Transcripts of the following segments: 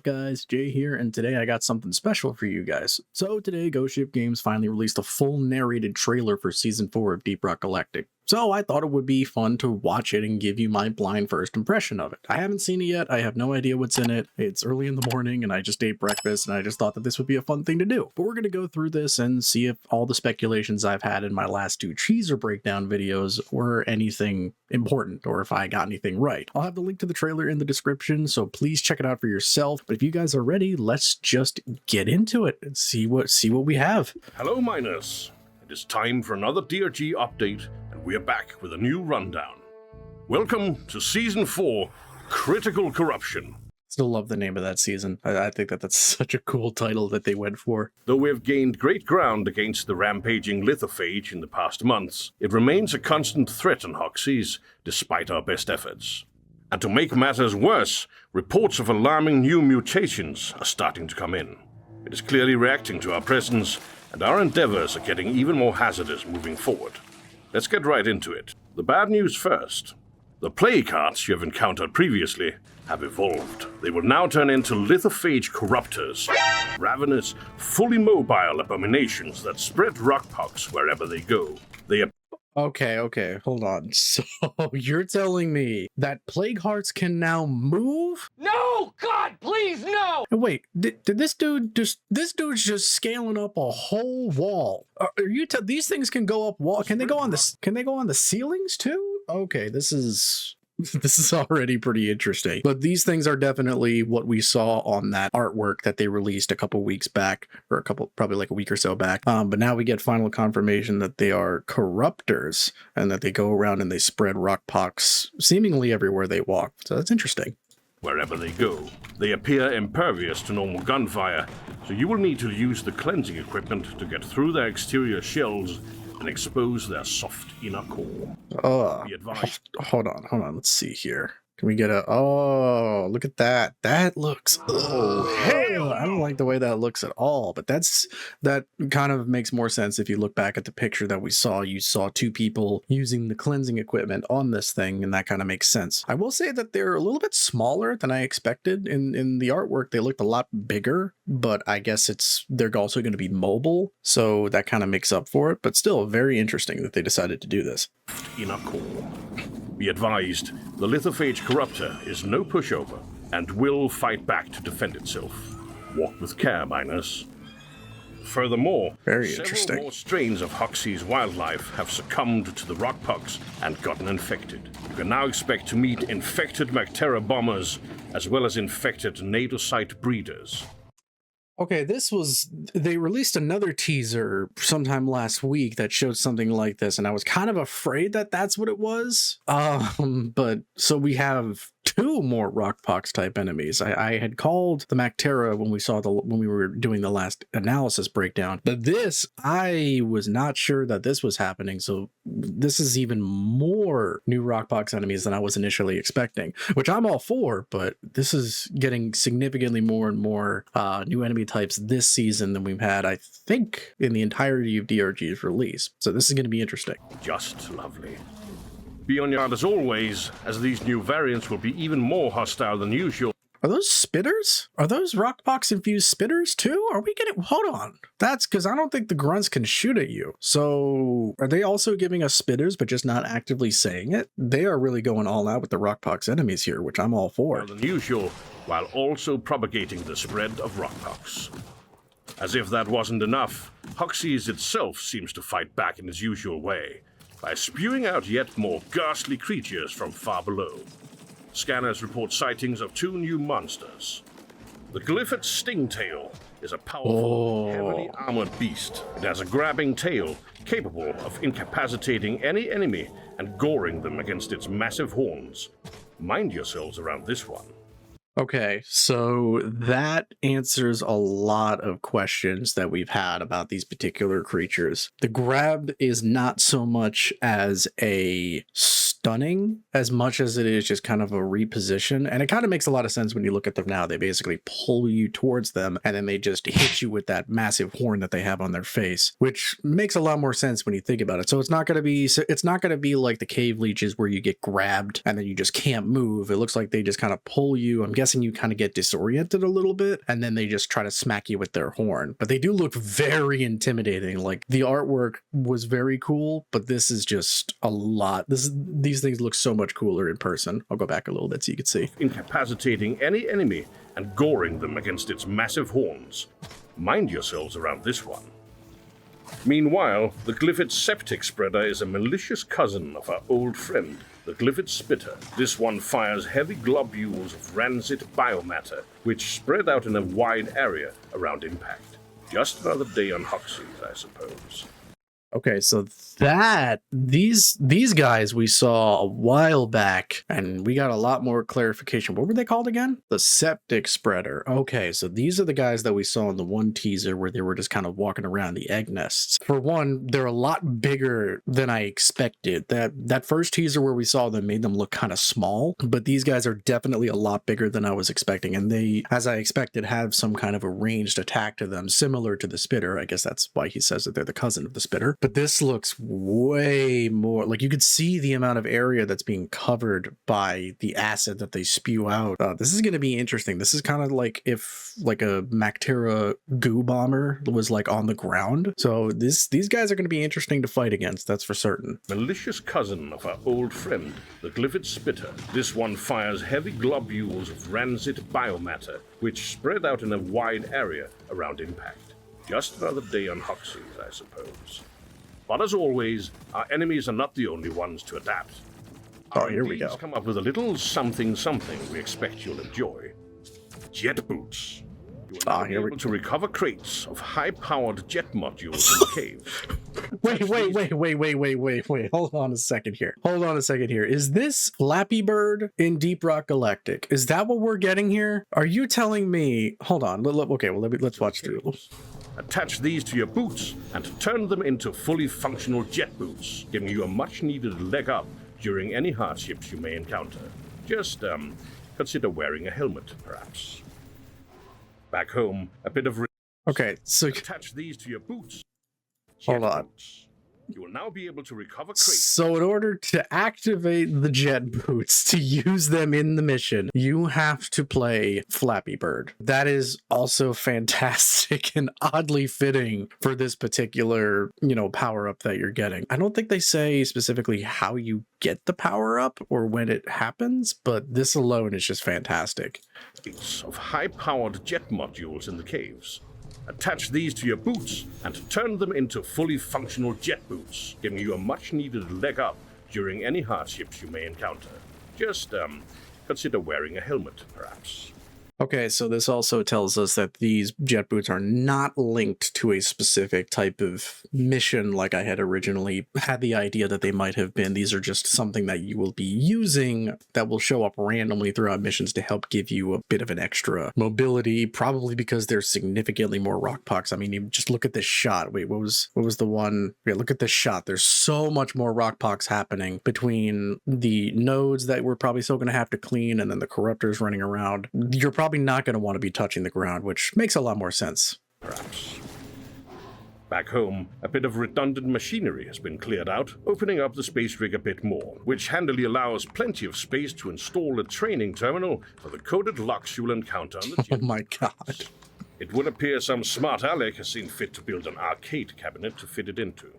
guys? Jay here, and today I got something special for you guys. So today, Ghost Ship Games finally released a full narrated trailer for Season 4 of Deep Rock Galactic. So I thought it would be fun to watch it and give you my blind first impression of it. I haven't seen it yet, I have no idea what's in it. It's early in the morning and I just ate breakfast and I just thought that this would be a fun thing to do. But we're going to go through this and see if all the speculations I've had in my last two teaser breakdown videos were anything important or if I got anything right. I'll have the link to the trailer in the description, so please check it out for yourself. But if you guys are ready, let's just get into it and see what we have. Hello miners, it is time for another DRG update and we are back with a new rundown. Welcome to Season 4, Critical Corruption. Still love the name of that season. I think that that's such a cool title that they went for. Though we have gained great ground against the rampaging lithophage in the past months, it remains a constant threat on Hoxie's, despite our best efforts. And to make matters worse, reports of alarming new mutations are starting to come in. It is clearly reacting to our presence, and our endeavors are getting even more hazardous moving forward. Let's get right into it. The bad news first. The plague hearts you have encountered previously have evolved. They will now turn into lithophage corruptors, ravenous, fully mobile abominations that spread rockpox wherever they go. They are Okay, hold on. So you're telling me that plague hearts can now move? No! God, please, no! Wait, did this dude's just scaling up a whole wall? Are you these things can go up wall? Can they go on the ceilings too? Okay, this is already pretty interesting. But these things are definitely what we saw on that artwork that they released a couple weeks back, or probably like a week or so back. But now we get final confirmation that they are corruptors and that they go around and they spread rockpox seemingly everywhere they walk. So that's interesting. wherever they go. They appear impervious to normal gunfire, so you will need to use the cleansing equipment to get through their exterior shells and expose their soft inner core. Be advised. Hold on. Let's see here. Can we get oh, look at that. That looks, hell, I don't like the way that looks at all, but that kind of makes more sense if you look back at the picture that we saw. You saw two people using the cleansing equipment on this thing, and that kind of makes sense. I will say that they're a little bit smaller than I expected. In the artwork, they looked a lot bigger, but I guess they're also going to be mobile, so that kind of makes up for it, but still very interesting that they decided to do this. Inner core. Be advised, the lithophage corruptor is no pushover and will fight back to defend itself. Walk with care, miners. Furthermore, several more strains of Hoxie's wildlife have succumbed to the rockpox and gotten infected. You can now expect to meet infected Mactera bombers as well as infected nadocyte breeders. Okay, they released another teaser sometime last week that showed something like this, and I was kind of afraid that that's what it was. But so we have two more rockpox type enemies. I had called the Mactera when we were doing the last analysis breakdown, but this, I was not sure that this was happening. So this is even more new rockpox enemies than I was initially expecting, which I'm all for, but this is getting significantly more and more new enemy types this season than we've had, I think, in the entirety of DRG's release. So this is going to be interesting. Just lovely. Be on your guard as always, as these new variants will be even more hostile than usual. Are those spitters? Are those rockpox infused spitters too? Are we getting, hold on. That's because I don't think the grunts can shoot at you. So are they also giving us spitters, but just not actively saying it? They are really going all out with the rockpox enemies here, which I'm all for. Than usual, while also propagating the spread of rockpox. As if that wasn't enough, Hoxie's itself seems to fight back in its usual way, by spewing out yet more ghastly creatures from far below. Scanners report sightings of two new monsters. The Glyphid Stingtail is a powerful, heavily armored beast. It has a grabbing tail capable of incapacitating any enemy and goring them against its massive horns. Mind yourselves around this one. Okay, so that answers a lot of questions that we've had about these particular creatures. The grab is not so much as a stunning as much as it is just kind of a reposition, and it kind of makes a lot of sense when you look at them now. They basically pull you towards them and then they just hit you with that massive horn that they have on their face, which makes a lot more sense when you think about it. So it's not going to be like the cave leeches where you get grabbed and then you just can't move. It looks like they just kind of pull you. I'm guessing guessing you kind of get disoriented a little bit, and then they just try to smack you with their horn. But they do look very intimidating. Like, the artwork was very cool, but this is just a lot. These things look so much cooler in person. I'll go back a little bit so you can see. Incapacitating any enemy and goring them against its massive horns. Mind yourselves around this one. Meanwhile, the Glyphid Septic Spreader is a malicious cousin of our old friend, the Glyphid Spitter. This one fires heavy globules of rancid biomatter, which spread out in a wide area around impact. Just another day on Hoxies, I suppose. Okay, so these guys we saw a while back, and we got a lot more clarification. What were they called again? The Septic Spreader. Okay, so these are the guys that we saw in the one teaser where they were just kind of walking around the egg nests. For one, they're a lot bigger than I expected. That first teaser where we saw them made them look kind of small, but these guys are definitely a lot bigger than I was expecting, and they, as I expected, have some kind of a ranged attack to them, similar to the Spitter. I guess that's why he says that they're the cousin of the Spitter. But this looks way more like you could see the amount of area that's being covered by the acid that they spew out. This is going to be interesting. This is kind of like if like a Mactera goo bomber was like on the ground. So these guys are going to be interesting to fight against. That's for certain. Malicious cousin of our old friend, the Glyphid Spitter. This one fires heavy globules of rancid biomatter, which spread out in a wide area around impact. Just another day on Hoxies, I suppose. But as always, our enemies are not the only ones to adapt. Oh, here we go. Come up with a little something we expect you'll enjoy. Jet boots. You will now be able to recover crates of high-powered jet modules in the cave. Wait. Hold on a second here. Is this Flappy Bird in Deep Rock Galactic? Is that what we're getting here? Are you telling me? Hold on. Let's watch through. Attach these to your boots and turn them into fully functional jet boots, giving you a much-needed leg up during any hardships you may encounter. Just, consider wearing a helmet, perhaps. Back home, a bit of... Okay, so... Attach these to your boots. Hold on. Boots. You will now be able to recover crates. So in order to activate the jet boots, to use them in the mission, you have to play Flappy Bird. That is also fantastic and oddly fitting for this particular, power-up that you're getting. I don't think they say specifically how you get the power-up or when it happens, but this alone is just fantastic. Of high-powered jet modules in the caves. Attach these to your boots and turn them into fully functional jet boots, giving you a much-needed leg up during any hardships you may encounter. Just, consider wearing a helmet, perhaps. Okay, so this also tells us that these jet boots are not linked to a specific type of mission like I had originally had the idea that they might have been. These are just something that you will be using that will show up randomly throughout missions to help give you a bit of an extra mobility, probably because there's significantly more rock pox. I mean, you just look at this shot. Wait, what was the one? Yeah, look at this shot. There's so much more rock pox happening between the nodes that we're probably still going to have to clean and then the corruptors running around. You're probably not going to want to be touching the ground, which makes a lot more sense. Perhaps. Back home, a bit of redundant machinery has been cleared out, opening up the space rig a bit more, which handily allows plenty of space to install a training terminal for the coded locks you'll encounter on the jet. Oh my god. It would appear some smart aleck has seen fit to build an arcade cabinet to fit it into.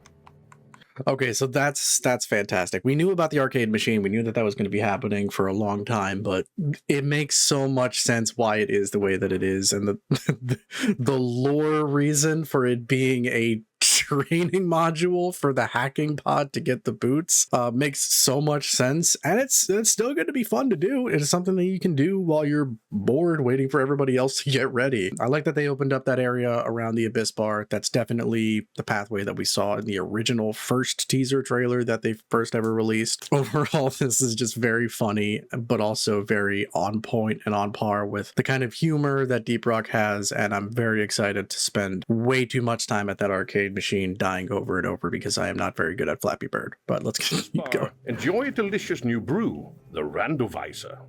Okay, so that's fantastic. We knew about the arcade machine. We knew that was going to be happening for a long time, but it makes so much sense why it is the way that it is, and the lore reason for it being a training module for the hacking pod to get the boots makes so much sense, and it's still going to be fun to do. It's something that you can do while you're bored waiting for everybody else to get ready. I like that they opened up that area around the Abyss Bar. That's definitely the pathway that we saw in the original first teaser trailer that they first ever released. Overall, this is just very funny, but also very on point and on par with the kind of humor that Deep Rock has, and I'm very excited to spend way too much time at that arcade machine dying over and over because I am not very good at Flappy Bird. But let's keep going. Enjoy a delicious new brew, the Randovisor.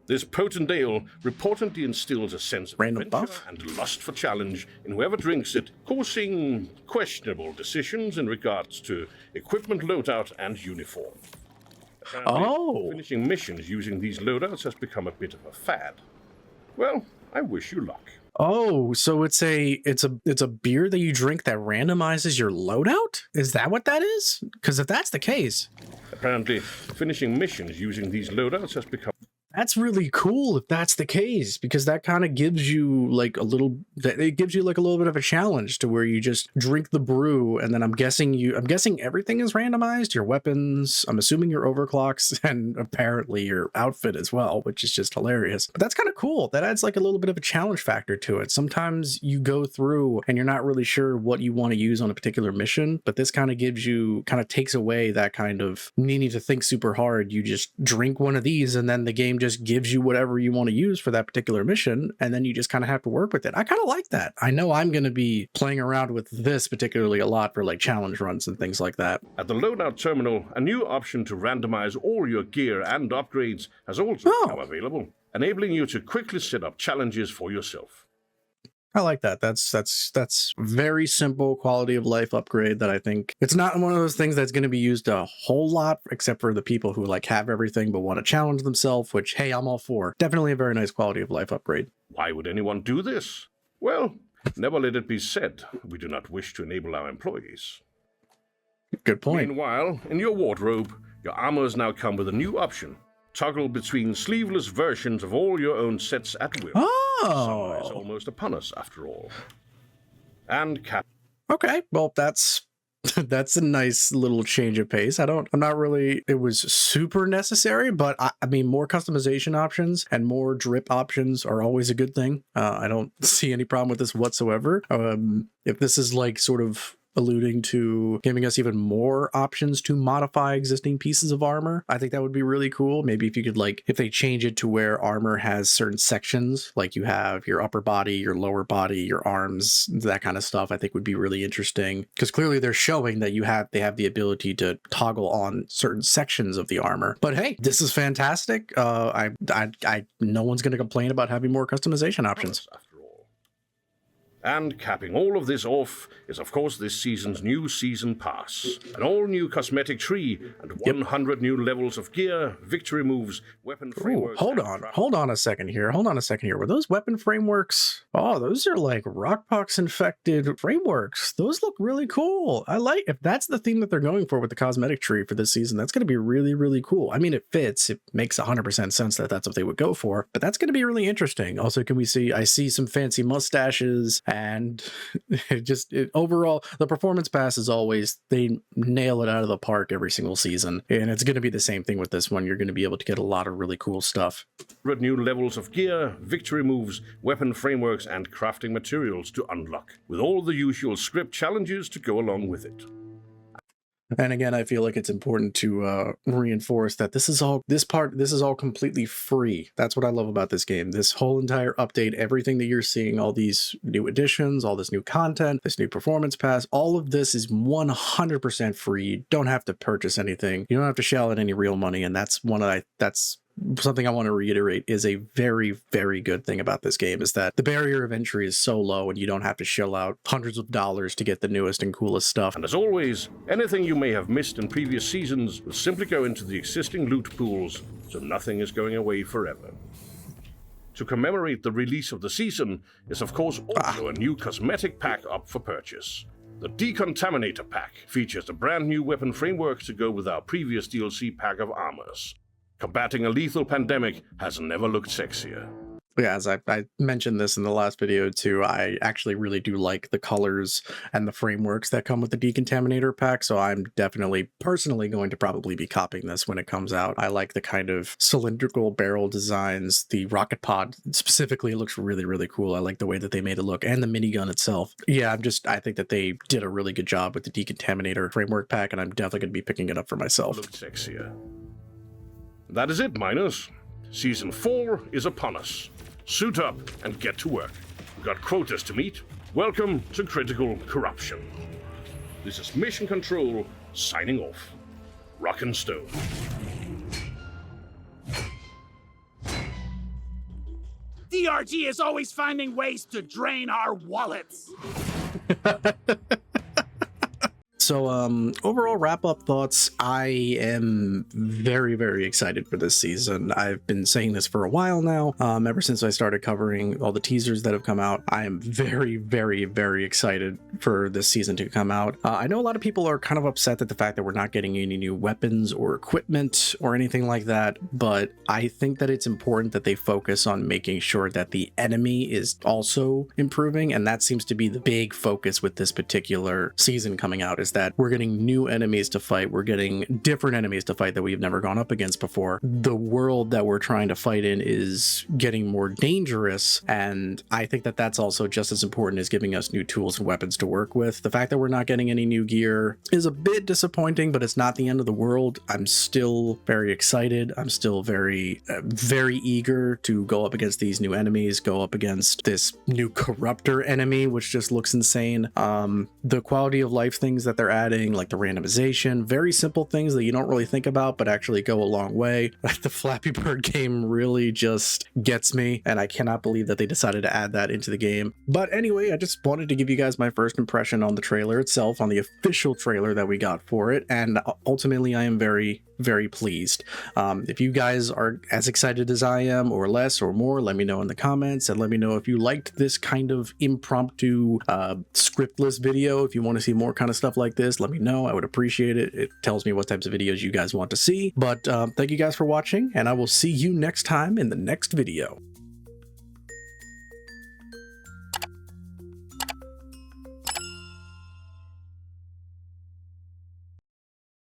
This potent ale reportedly instills a sense of Random adventure buff? and lust for challenge in whoever drinks it, causing questionable decisions in regards to equipment loadout and uniform. Apparently, finishing missions using these loadouts has become a bit of a fad. Well, I wish you luck. Oh, so it's a beer that you drink that randomizes your loadout? Is that what that is? Because if that's the case, Apparently, finishing missions using these loadouts has become... that's really cool if that's the case, because that kind of gives you like a little bit of a challenge to where you just drink the brew, and then I'm guessing everything is randomized, your weapons, I'm assuming your overclocks, and apparently your outfit as well, which is just hilarious. But that's kind of cool. That adds like a little bit of a challenge factor to it. Sometimes you go through and you're not really sure what you want to use on a particular mission, but this kind of takes away that kind of needing to think super hard. You just drink one of these and then the game just gives you whatever you want to use for that particular mission, and then you just kind of have to work with it. I kind of like that. I know I'm going to be playing around with this particularly a lot for like challenge runs and things like that. At the loadout terminal, a new option to randomize all your gear and upgrades has also become available, enabling you to quickly set up challenges for yourself. I like that. That's very simple quality of life upgrade that I think it's not one of those things that's going to be used a whole lot, except for the people who like have everything but want to challenge themselves, which, hey, I'm all for. Definitely a very nice quality of life upgrade. Why would anyone do this? Well, never let it be said we do not wish to enable our employees. Good point. Meanwhile, in your wardrobe, your armors now come with a new option. Toggle between sleeveless versions of all your own sets at will. Summer is almost upon us, after all. And okay, well, that's a nice little change of pace. I'm not really, it was super necessary, but I mean, more customization options and more drip options are always a good thing. I don't see any problem with this whatsoever. If this is like sort of alluding to giving us even more options to modify existing pieces of armor, I think that would be really cool. Maybe if you could, like, if they change it to where armor has certain sections, like you have your upper body, your lower body, your arms, that kind of stuff, I think would be really interesting, because clearly they're showing that they have the ability to toggle on certain sections of the armor. But hey, this is fantastic. No one's going to complain about having more customization options. And capping all of this off is, of course, this season's new season pass. An all-new cosmetic tree and 100 new levels of gear, victory moves, weapon frameworks... Hold on a second here. Were those weapon frameworks? Oh, those are like rockpox infected frameworks. Those look really cool. If that's the theme that they're going for with the cosmetic tree for this season, that's going to be really, really cool. I mean, it fits. It makes 100% sense that that's what they would go for, but that's going to be really interesting. Also, I see some fancy mustaches. And overall, the performance pass is always, they nail it out of the park every single season. And it's going to be the same thing with this one. You're going to be able to get a lot of really cool stuff. New levels of gear, victory moves, weapon frameworks, and crafting materials to unlock, with all the usual script challenges to go along with it. And again, I feel like it's important to reinforce that this is all completely free. That's what I love about this game. This whole entire update, everything that you're seeing, all these new additions, all this new content, this new performance pass, all of this is 100% free. You don't have to purchase anything. You don't have to shell out any real money. And that's something I want to reiterate is a very, very good thing about this game, is that the barrier of entry is so low and you don't have to shell out hundreds of dollars to get the newest and coolest stuff. And as always, anything you may have missed in previous seasons will simply go into the existing loot pools, so nothing is going away forever. To commemorate the release of the season is of course also a new cosmetic pack up for purchase. The Decontaminator pack features a brand new weapon framework to go with our previous DLC pack of armors. Combating a lethal pandemic has never looked sexier. Yeah, as I mentioned this in the last video too, I actually really do like the colors and the frameworks that come with the Decontaminator pack, so I'm definitely personally going to probably be copying this when it comes out. I like the kind of cylindrical barrel designs. The rocket pod specifically looks really, really cool. I like the way that they made it look, and the minigun itself. Yeah, I think that they did a really good job with the Decontaminator framework pack, and I'm definitely going to be picking it up for myself. Looked sexier. That is it, miners. Season 4 is upon us. Suit up and get to work. We've got quotas to meet. Welcome to Critical Corruption. This is Mission Control, signing off. Rock and Stone. DRG is always finding ways to drain our wallets. So overall wrap-up thoughts, I am very, very excited for this season. I've been saying this for a while now, ever since I started covering all the teasers that have come out. I am very, very, very excited for this season to come out. I know a lot of people are kind of upset at the fact that we're not getting any new weapons or equipment or anything like that, but I think that it's important that they focus on making sure that the enemy is also improving, and that seems to be the big focus with this particular season coming out, is that we're getting new enemies to fight. We're getting different enemies to fight that we've never gone up against before. The world that we're trying to fight in is getting more dangerous, and I think that that's also just as important as giving us new tools and weapons to work with. The fact that we're not getting any new gear is a bit disappointing, but it's not the end of the world. I'm still very excited. I'm still very, very eager to go up against these new enemies, go up against this new corruptor enemy, which just looks insane. The quality of life things that they're adding, like the randomization, very simple things that you don't really think about, but actually go a long way. Like the Flappy Bird game really just gets me, and I cannot believe that they decided to add that into the game. But anyway, I just wanted to give you guys my first impression on the trailer itself, on the official trailer that we got for it, and ultimately I am very, very pleased. If you guys are as excited as I am, or less or more, let me know in the comments, and let me know if you liked this kind of impromptu scriptless video. If you want to see more kind of stuff like this, let me know. I would appreciate it. It tells me what types of videos you guys want to see. But thank you guys for watching, and I will see you next time in the next video.